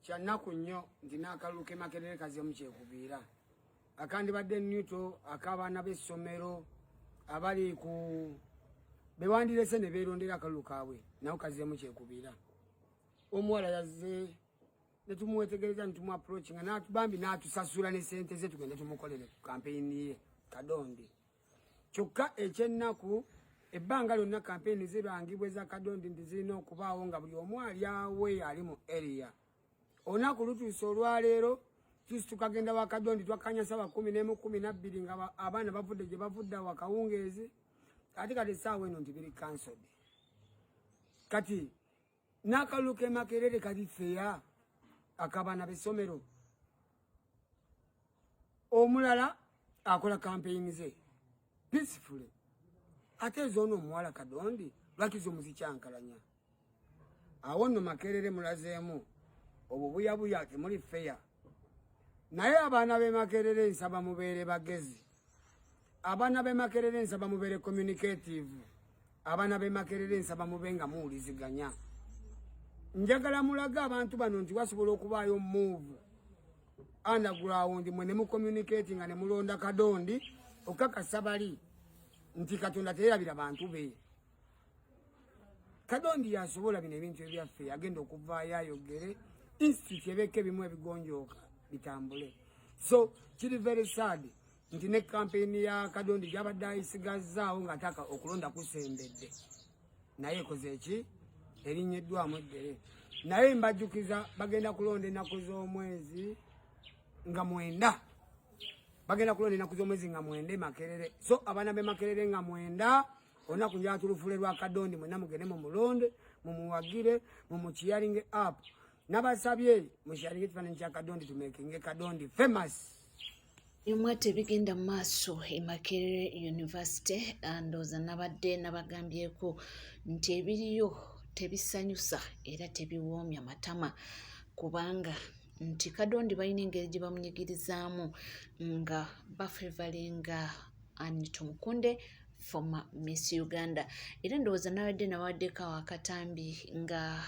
Kyanaku nnyo nti n'akalulu Makerere kazemu kyekubiira. Akandibadde Newto ak'abaana b'essomero abali ku bewandirese ne beerondera akalulu kaabwe nawo kazemu kyekubiira. Omuwala yazze ne tumuwetegereza ne tumu-approachinga n'atubambi n'atusasula ne ssente ze tugende tumukolere ku kampeyini ye Kadondi. Kyokka ekyennaku ebbanga lyonna kampeyini zibangibwa eza Kadondi nti zirina okubaawo nga buli omu ali awe ali mu area. Olunaku lutuuse olwaleero tukagenda wa Kadondi twakanyasa 11:12 nga abaana bavudde gye bavudde awo akawungeezi. Ate kati essaawa eno nti biri cancelled. Kati n'akalulu Makerere kali feya ak'abaana b'essomero. Omulala akola kampeyini ze peacefully. Ate zoono omuwala Kadondi lwakizo muzikyankalanya. Awo nno Makerere mulazeemu obubuyabuya temuli feya. Naye abaana b'e Makerere nsaba mubeere bagezi. Abaana b'e Makerere nsaba mubeere communicative. Abaana b'e Makerere nsaba mube nga muwuliziganya. Njagala mulaga abantu bano nti wasobola okubaayo move underground mwe ne mu communicating ne mulonda Kadondi okakasa bali nti Katonda teyerabira bantu be. Kadondi yasobola bino ebintu ebyaffe agenda okuvaayo ayogere institute ebeke bimu ebigonjooka bitambule. So kiri very sad nti ne kampeyini ya Kadondi gyabadde ayisigazzaawo ng'ataka okulonda kusembedde. Naye ekoze ki? Erinnyeddwamu eddere. Naye mbajjukiza bagenda kulonda ennaku z'omwezi nga 9. Bagenda kulonda ennaku z'omwezi nga 9 Makerere. So abaana b'e Makerere nga 9 olunaku njala tulufule lwa Kadondi mwenna mugende mu mulonde mumuwagire mumukiyalinge up. Nabasabye musharinge ekifaananyi kya Kadondi tumekinge Kadondi famous. Imwate bigenda maaso e Makerere University ndooza nabadde nabagambyeko nti ebiriyo tebisanyusa era tebiwoomya matama kubanga nti Kadondi balina engeri gye bamunyigirizaamu nga bafevalinga Anita Mukunde former Miss Uganda. Era ndowooza nabadde nawaddeko akatambi nga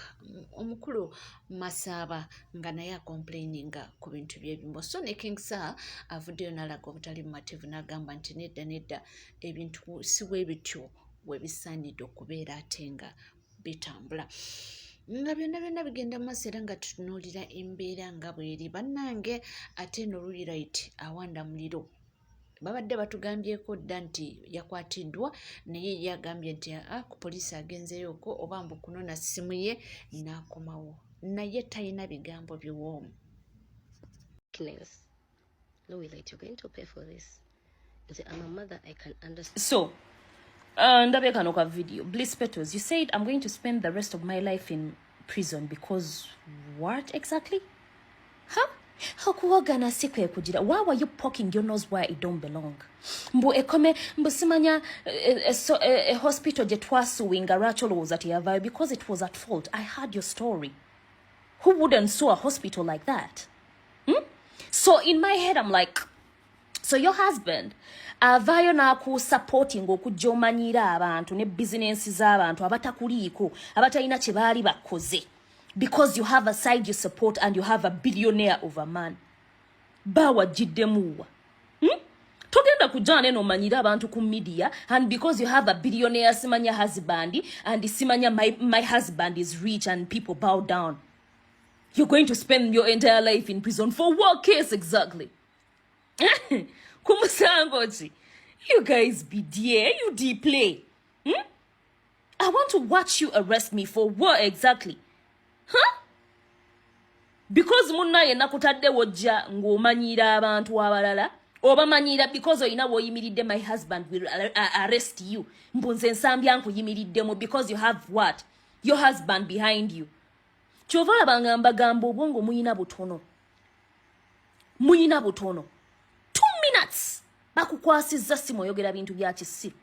omukulu Masaba nga naye acomplaininga ku bintu by'ebimbo. So ne King Sir avuddeyo n'alaga obutali bumativu n'agamba nti nedda ebintu si bwe bityo bwe bisaanidde okubeera ate nga bitambula. Nga byonna bigenda mu maaso era nga tutunuulira embeera nga bw'eri. Bannange ate no Lulirite awanda muliro babadde batugambyeko dda nti yakwatiddwa naye yagambye nti ku poliisi agenzeyooko oba mbu kunona ssimu ye n'akomawo naye talina bigambo biwoomu. Lulirite, you're going to pay for this. I'm a mother, I can understand. So, ndabe kano ka video. Bliss Petos, you said I'm going to spend the rest of my life in prison because what exactly? Huh? Hakuwagana sikwe kujira. Why were you poking your nose where it don't belong? Mbu ekome mbu simanya a hospital je twasuwinga racholo ati yavayo because it was at fault. I heard your story. Who wouldn't sue a hospital like that? So in my head I'm like, so your husband avayo naku supporting okujomanyira abantu ne business z'abantu abatakuliiko abatalina kye baali bakoze because you have a side you support and you have a billionaire of a man. Bawa jiddemuwa. Togenda kujana eno manyira abantu ku media and because you have a billionaire simanya husband and simanya my husband is rich and people bow down. You're going to spend your entire life in prison for what case exactly? Kumusangoji, you guys be dear, you play. I want to watch you arrest me for what exactly? Huh? Because munna yenna kutadde wojja ng'omanyira abantu abalala oba manyira because oyina woyimiridde my husband will arrest you. Mbunze nsambya nkuyimiriddemu because you have what? Your husband behind you. Chovala bangamba obwongo muyina butono. Muyina butono. 2 minutes. Bakukwasizza simu oyogera bintu bya kisiru.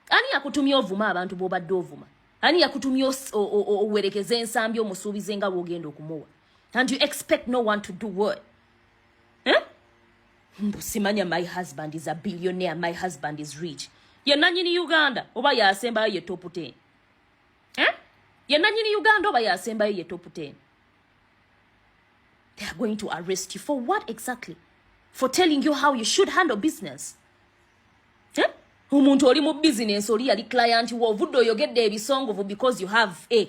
Ani yakutumya ovuma abantu bobadde ovuma? Ani yakutumya owerekeze ensambi omusuubize nga bw'ogenda okumuwa? And you expect no one to do what? Simanya my husband is a billionaire, my husband is rich. Yenna nnyini Uganda oba yasembayo ye top 10? Yenna nnyini Uganda oba yasembayo ye top 10? They are going to arrest you. For what exactly? For telling you how you should handle business. Eh? Umuntu oli mu business oli yali client wo ovudde oyogedde ebisongovu because you have a.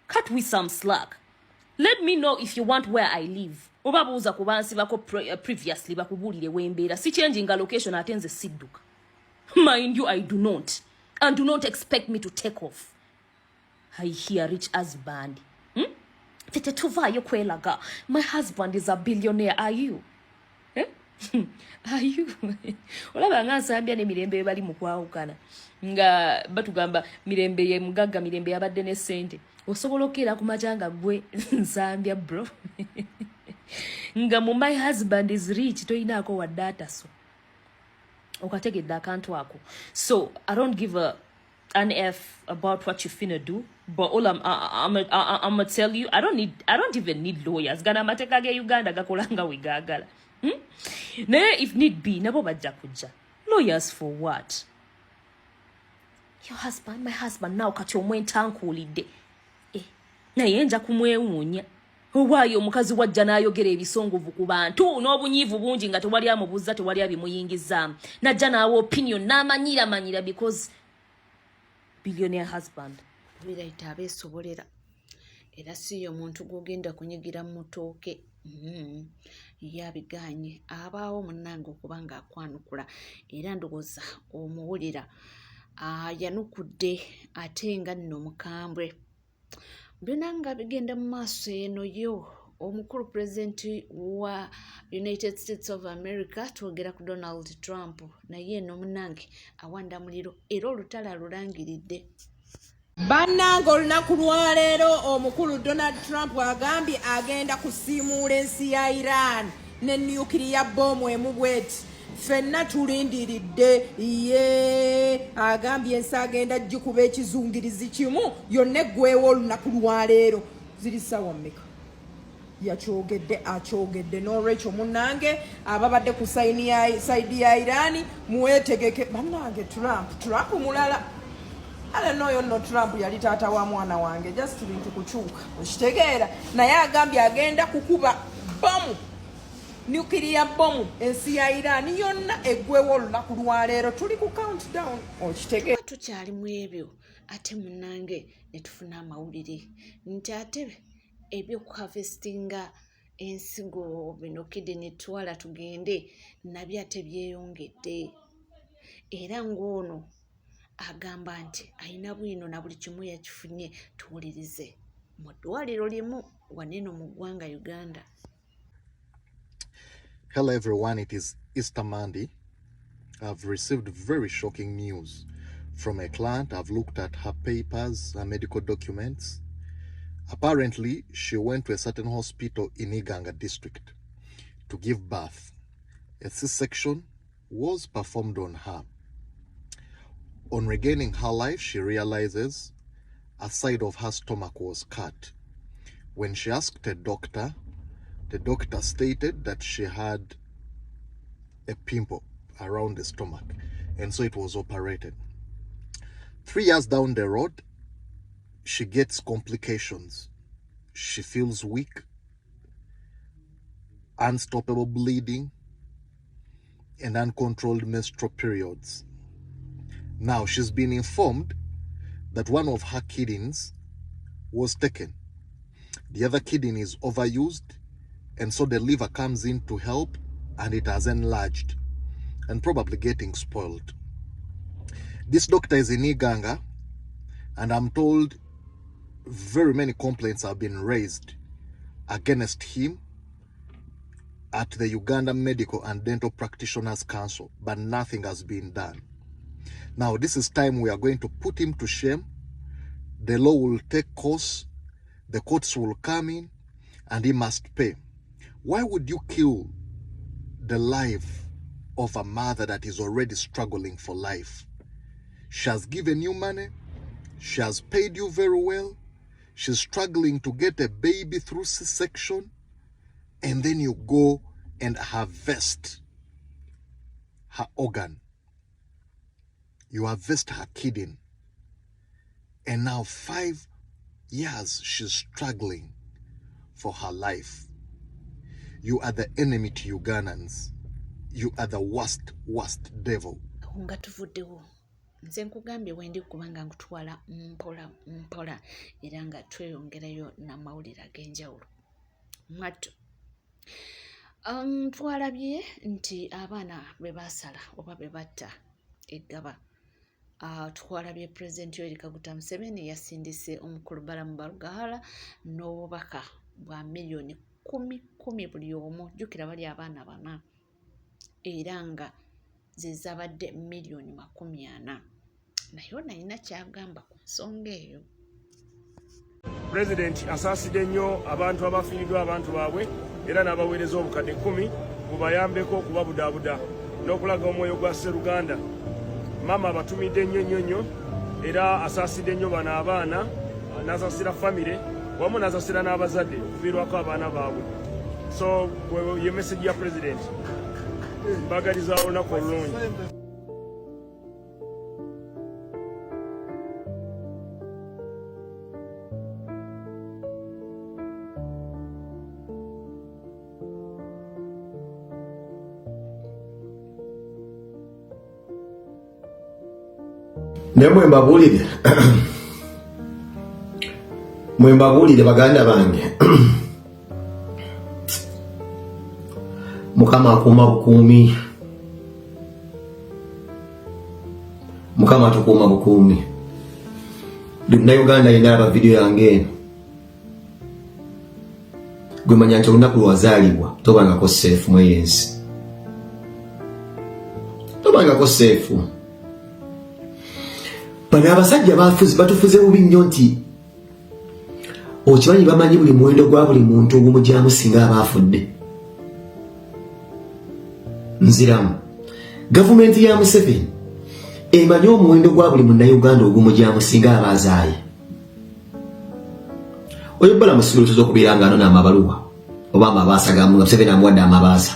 Cut with some slack. Let me know if you want where I live. Oba buuza ku bansi bako previously bakubuulire wembeera. Si changing a location ate nze sidduka. Mind you, I do not. And do not expect me to take off. I hear rich husband. Tete tuvaayo kwelaga. My husband is a billionaire. Are you? Eh? Are you? Olaba nga nsambya ne mirembe bali mu kwawukana. Nga batugamba mirembe ye mugagga mirembe yabadde ne ssente. Osobola okera ku majanga gwe nsambya bro. Nga mu my husband is rich toyinaako wa data so. Okategedde akantu ako. So I don't give an F about what you finna do. But all I'm gonna tell you, I don't even need lawyers. Gana mateka ge Uganda gakolanga wigagala. Ne if need be, nabo bajja kujja. Lawyers for what? Your husband, my husband now kati omwentankuulidde. Naye nja kumwewuunya. Owaayo omukazi wajja n'ayogera ebisongovu ku bantu n'obunyiivu bungi nga tewali amubuuza tewali abimuyingizaamu. Najja n'awa opinion n'amanyira because billionaire husband. Biraita abeesobolera. Era si omuntu gw'ogenda kunyigira mu mutooke. Yabiganye abaawo munnange okuba nga akwanukula era ndowooza omuwulira yanukudde ate nga nno mukambwe. Byonna nga bigenda mu maaso eno yo omukulu pulezidenti wa United States of America twogera ku Donald Trump naye eno munnange awanda muliro era olutala lulangiridde. Bannange olunaku lwaleero omukulu Donald Trump agambye agenda kusiimuula ensi ya Iran ne nuclear bomb emu bweti. Ffenna tulindiridde ye agambye ensi agenda gikuba ekizungirizi kimu yonna eggweewo olunaku lwaleero. Ziri ssaawa mmeka? Akyogedde n'olwekyo munnange ababadde ku sayidi ya Iran mwetegeke. Bannange Trump mulala. Ale noyo no Trump yali taata wa mwana wange just bintu kukyuka okitegeera naye agambye agenda kukuba bomu nuclear bomb ensi ya Iran yonna eggweewo olunaku lwaleero tuli ku countdown okitegeera. Tukyali mu ebyo ate munnange ne tufuna amawulire nti ate ebyokuharvestinga ensigo bino kidini twala tugende nabyo ate byeyongedde era ng'ono agamba nti ayina bwino na buli kimu yakifunye tuwulirize mu ddwaliro limu waneno mu ggwanga Uganda. Hello everyone, it is Easter Monday. I've received very shocking news from a client. I've looked at her papers, her medical documents. Apparently, she went to a certain hospital in Iganga district to give birth. A C-section was performed on her. On regaining her life, she realizes a side of her stomach was cut. When she asked a doctor, the doctor stated that she had a pimple around the stomach, and so it was operated. 3 years down the road, she gets complications. She feels weak, unstoppable bleeding, and uncontrolled menstrual periods. Now, she's been informed that one of her kidneys was taken. The other kidney is overused, and so the liver comes in to help, and it has enlarged and probably getting spoiled. This doctor is in Iganga, and I'm told very many complaints have been raised against him at the Uganda Medical and Dental Practitioners Council, but nothing has been done. Now, this is time we are going to put him to shame. The law will take course, the courts will come in, and he must pay. Why would you kill the life of a mother that is already struggling for life? She has given you money, she has paid you very well, she's struggling to get a baby through C-section, and then you go and harvest her organ. You harvest her kidney. And now 5 years she's struggling for her life. You are the enemy to Ugandans. You are the worst devil. Nga tuvuddewo nze nkugambye wendi kubanga nkutwala mpola era nga tweyongerayo n'amawulire ag'enjawulo. Mwattu twalabye nti abaana be basala oba be batta eggaba. Twalabye Pulezidenti Yoweri Kaguta Museveni yasindise omukulu Balamu Balugahala n'obubaka bwa miliyoni 10 buli omu. Jjukira bali abaana bana era nga zezabadde miliyoni 40. Naye nalina kyagamba ku nsonga eyo. Pulezidenti asaasidde nnyo abantu abafiiriddwa abantu baabwe era n'abaweereza obukadde 10 bubayambeko okubabudaabuda n'okulaga omwoyo gwa Sseruganda. Mama abatumidde nnyo era asaasidde nnyo bano abaana n'asaasira famire wamu n'asaasira n'abazadde okufiirwako abaana baabwe. So ye message ya Pulezidenti mbagaliza olunaku olulungi. Nemwe mbabulire baganda bange Mukama akuuma bukuumi, Mukama tukuuma bukuumi. Uganda yenalaba video yange eno gwe manya nti olunaku lwazaalibwa tobangako safe mweyensi, tobangako safe. Bano abasajja batufuze bubi nnyo nti okimanyi bamanyi buli muwendo gwa buli muntu ogumugyamu singa abaafudde. Nziramu gavumenti ya Museveni emanyi omuwendo gwa buli munnayuganda ogumugyamu singa abazaaye. Oyo Bala Musiro tuzo okubeera nga anona amabaluwa oba amabaasa gamu nga Museveni amuwadde amabaasa.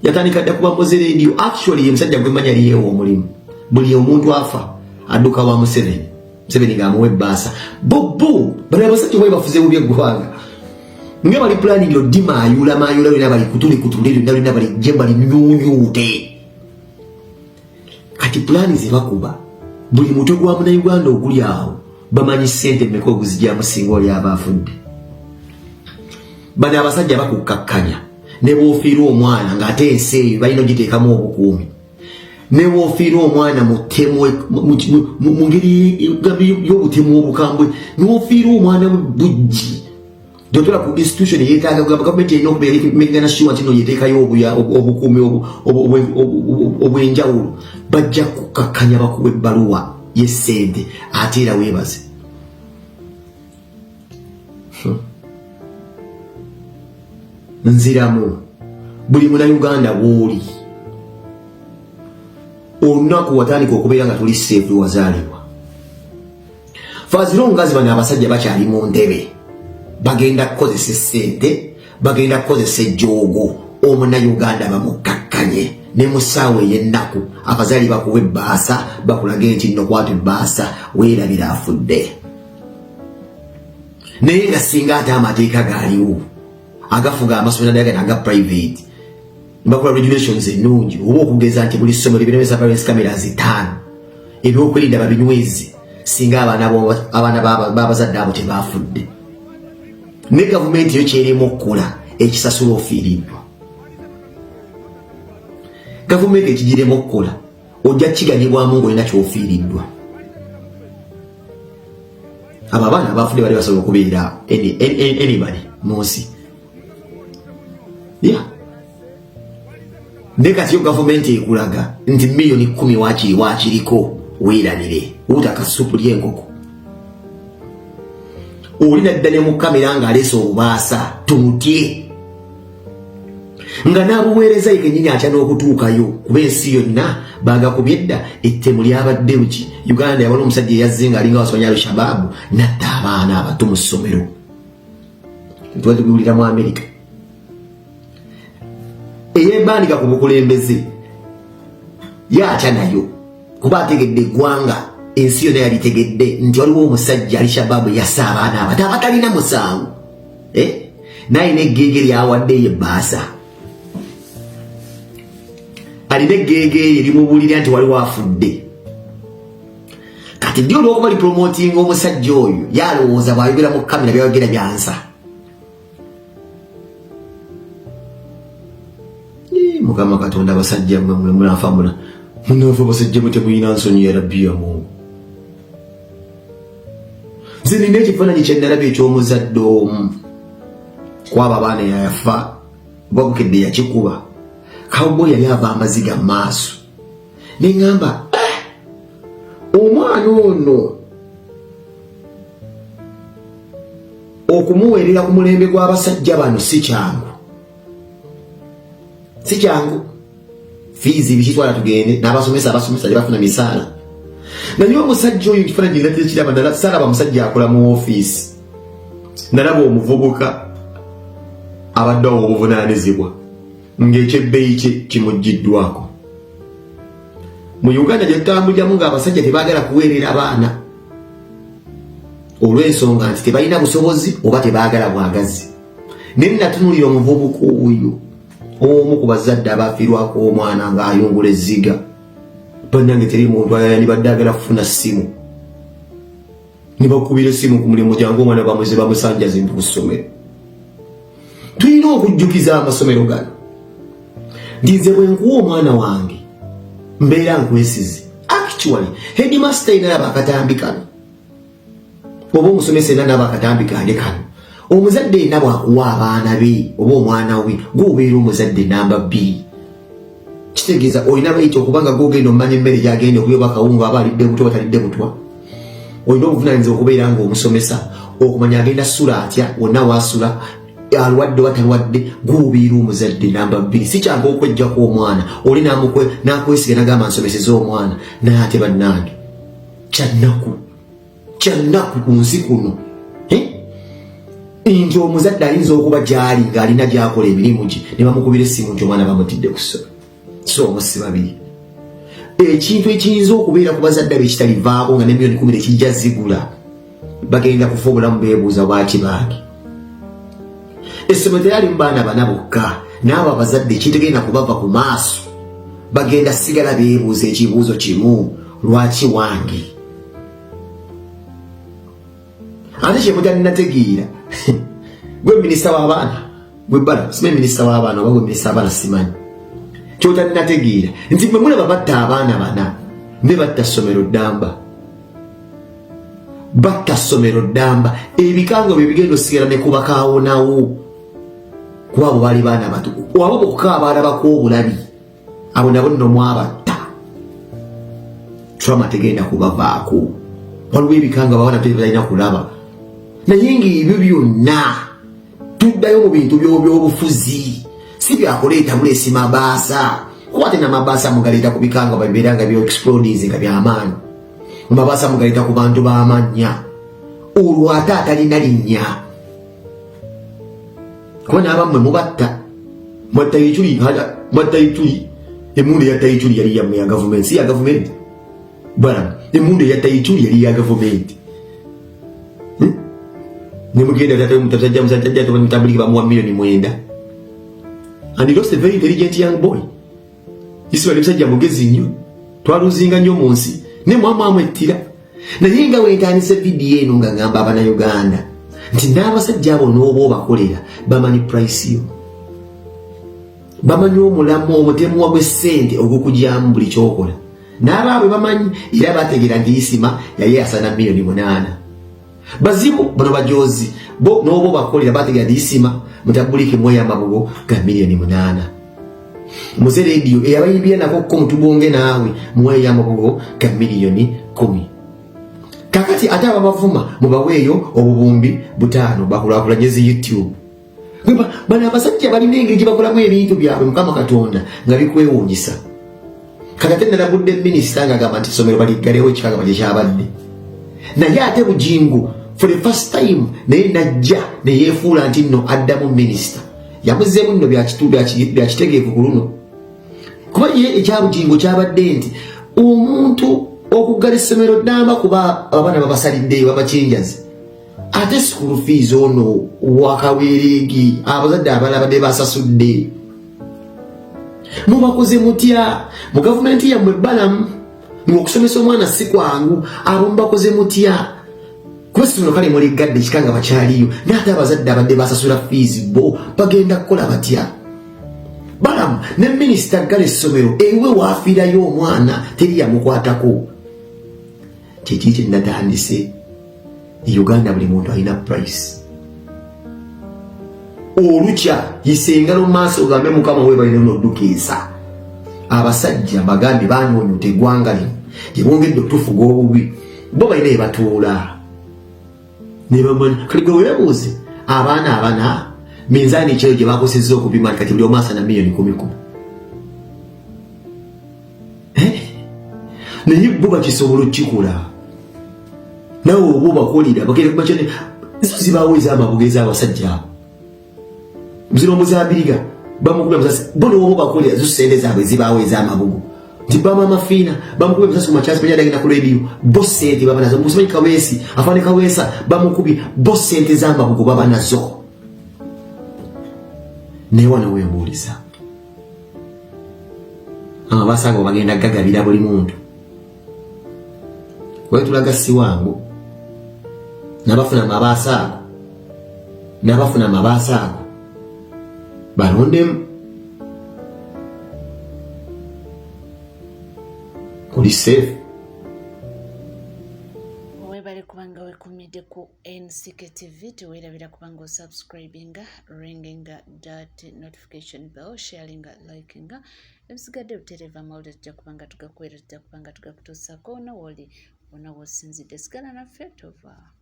Yatandika dda kuba mpoze radio. Actually ye musajja gwe manya aliyeewo omulimu. Buli omuntu afa adduka wa Museveni. Museveni ng'amuwa ebbaasa. Bobo bano abasajja bwe bafuze bubi eggwanga. Nga bali planning yo dimayula wena bali kutuli wena bali jemba li nyunyute. Kati plani ze bakuba buli mutwe gwa Munnayuganda oguli awo bamanyi ssente mmeka oguzigyamu singa oli abafudde. Bano abasajja bakukakkanya ne bw'ofiirwa omwana ng'ate ensi eyo balina ogiteekamu obukuumi. Ne bw'ofiirwa omwana mu ngeri y'obutemu obukambwe, n'ofiirwa omwana bujji. Dotula ku institution yetaaga gavumenti erina okubeera megana sure nti no yeteekayo obukuumi obw'enjawulo. Bajja kukakkanya bakuwa ebbaluwa y'essente ate era weebaze. Nziramu buli Munnayuganda bw'oli olunaku watandika okubeera nga tuli safe wazaalibwa. Fazilongazi bano abasajja bakyali mu ntebe bagenda kukozesa ssente, bagenda kukozesa ejjoogo. Omunnayuganda bamukakkanye ne mu ssaawa ey'ennaku abazaali bakuwa ebbaasa bakulage nti nno kwata ebbaasa weerabira afudde. Naye nga singa ate amateeka gaaliwo agafuga amasomero naye aga private bakola regulations ennungi oba okugeza nti buli ssomero birina surveillance cameras 5 ebyokwerinda babinywezi singa abaana b'abazadde abo tebaafudde. Ne gavumenti yo kyerimu okukola ekisasula ofiiriddwa. Gavumenti ekigiremu okukola ojja kiganyibwamu ng'olina ky'ofiiriddwa. Abo abaana abaafudde bali basobola okubeera anybody mu nsi. Ne kati yo gavumenti ekulaga nti miliyoni 10 waakiriko weerabire obutaka supu ly'enkoko. Olina dda ne mu kamera ng'aleese obubaasa tumutye nga n'abuweereza yekennyini atya n'okutuukayo kuba ensi yonna bagakubye dda ettemu lyabadde buki. Uganda yabona omusajja eyazze ng'alinga wasomanya Al-Shabaab natta abaana abato mu ssomero. Twagiwulira mu Amerika eyebandika ku bukulembeze yatya nayo kuba ategedde eggwanga ensi yonna yalitegedde nti waliwo omusajja Al-Shabaab yassa abaana abato abatalina musango naye neggege lyawadde ye baasa alina eggege erimubuulira nti waliwo afudde kati ndio olwokuba lipromoting omusajja oyo yalowooza bw'ayogera mu kamera byayogera byansa mukama katonda abasajja mmwe munafamula munafa abasajja mwe temuyina nsonyi ya rabbi ya Mungu nze nina ekifaananyi kye nalaba eky'omuzadde omu kwaba abaana yayafa babukedde yakikuba kawubo yali ava amaziga mu maaso ne ŋŋamba omwana ono okumuweerera ku mulembe gw'abasajja bano si kyangu fiizi bikitwala tugende n'abasomesa tebafuna misaala naye omusajja oyo kifaananyi kiraba salaba musajja akola mu ofiisi nalaba omuvubuka abadde awo obuvunaanyizibwa ng'ekyebbeeyi kye kimuggiddwako mu Uganda gye tutambuliramu ng'abasajja tebaagala kuweerera abaana olw'ensonga nti tebalina busobozi oba tebaagala bwagazi naye natunulira omuvubuka oyo omu ku bazadde abaafiirwako omwana ng'ayungula ezziga bannange teri muntu ayandibadde agala kufuna ssimu ne bakubira essimu ku mulimu gyange omwana bamuze bamusanjaze mu ssomero tulina okujjukiza amasomero gano nti nze bwe nkuwa omwana wange mbeera nkwesize actually headmaster ina naba akatambi kano oba omusomesa ina naba akatambi kange kano omuzadde ina bwakuwa abaana be oba omwana we gw'obeera omuzadde namba 2 kitegeeza olina bayita okubanga gw'ogenda omanya emmere gyagenda okuyoba akawunga aba alidde butwa batalidde butwa olina obuvunaanyizibwa okubeera ng'omusomesa okumanya agenda sula atya wonna waasula alwadde watalwadde gw'obeera omuzadde namba 2 si kyangu okwejjako omwana oli n'akwesiga n'agamba nsomeseza omwana naye ate bannange kyannaku ku nsi kuno nti omuzadde ayinza okuba gy'ali ng'alina gy'akola emirimu gye ne bamukubira essimu nti omwana bamutidde ku ssomero so omusi babiri ekintu ekiyinza okubeera ku bazadde ab'ekitalivaako nga n'emiliyoni 10 kijja zigula bagenda kufa obulamu beebuuza bwaki bange essomero teryali mu baana bana bokka n'abo abazadde ekintegenda kubava ku maaso bagenda sigala beebuuza ekibuuzo kimu lwaki wange ate kyemutaninategeera gwe minisita w'abaana gwe bala simanyi minisita w'abaana oba gwe minisita w'abaana simanyi kyotaninategeera nti mwe mulaba batta abaana bana ne batta ssomero ddamba ebikango bye bigenda osigala ne kuba kaawonawo kuba abo baali baana bato waba bokka abaalabako obulabi abo nabo nno mwabatta trauma tegenda kubavaako waliwo ebikanga bawana tebalina kulaba naye ng'ebyo byonna tuddayo mu bintu by'obufuzi si byakuleeta buleesi mabaasa kuba ate n'amabaasa mugaleeta ku bikanga babibeera nga byo-explodies nga by'amaanyi mabaasa mugaleeta ku bantu b'amannya olwo ate atalina linnya kuba n'abammwe mubatta mwatta ituli emundu eyatta ituli yali yammwe ya gavumenti si ya gavumenti bala emundu eyatta ituli yali ya gavumenti nemugenda tatajja mutambuliki bamuwa $9,000,000 and he lost a very intelligent young boy isibali musajja mugezi nnyo twaluzinga nnyo mu nsi ne mwamwettira naye nga wentaanise vidiyo eno nga ngamba abannayuganda nti n'abasajja abo n'oba obakolera bamanyi price yo bamanyi omulamu omutemu gw'essente ogw'okugyamu buli kyokola n'abaabwe bamanyi era bategeera nti isima yali asana $8,000,000 bazibu bano bajozi bo n'oba obakolera bategeera nti isima mutabulike mweyamabugo ga $8,000,000 muze rediyo eyabayimbira nako ko mutubonge naawe mweyamabugo ga $10,000,000 kakati ate ababavuma mubaweeyo obubumbi 5 bakulaakulanye zi YouTube bano abasajja balina engeri gye bakolamu ebintu byabwe mukama katonda nga bikwewuunyisa kati ate nalabudde minisita ng'agamba nti essomero baliggalewo ekikagaba gye kyabadde naye ate bujingu for the first time naye najja neyeefuula nti nno addamu minisita yamuzeemu nno byakitegeevu ku luno kuba ye ekyabujingu kyabadde nti omuntu okuggala essomero ddamba kuba abaana babasaliddeyo babakinjazi ate school fees ono wakaweregi abazadde abalala badde basasudde mubakoze mutya mu gavumenti yammwe balamu okusomesa omwana si kwangu abo mubakoze mutya kuba essomero kale muligadde kikanga bakyaliyo naate abazadde abadde basasula fees bo bagenda kukola batya balamu ne minisita gala essomero ewe waafiirayo omwana teri yamukwatako kyekiri kye natandise Uganda buli muntu alina price olukya yisengalo maaso gambe mukama we balina noddukeesa abasajja bagambye banonyota eggwanga lino gye bongedde okutufuga obubi bo balina ebatuula ne bamanyi kale gwe weebuuze abaana abana minzaani ekiro gye bakosezza okupima kati buli omu asana miliyoni 10 naye bo bakisobola okukikola nawe oba obakolera bagenda kubakyone zo zibaweza amabugeza abasajja abo muzira omuzambiriga bamukubya musasi bo noba obakolera zo sente zaabwe zibaweza amabugu nti bama amafiina bamukubya musasi ku makyasi penya dagenda ku rediyo bo sente baba nazo musimanyi kaweesi afaane kaweesa bamukubye bo sente z'amabugu baba nazo naye wano weebuuliza amabasa ago bagenda gagabira buli muntu wetulaga si wangu nabafuna amabaasa ago balondemu oli safe webale kubanga wekumidde ku NCK TV teweerabira kubanga osubscribinga ringinga that notification bell sharinga likinga ebisigadde butereva amawulire tujja kubanga tugakuweereza tujja kubanga tugakutuusako nawoli wonna wosinzidde sigala naffe tova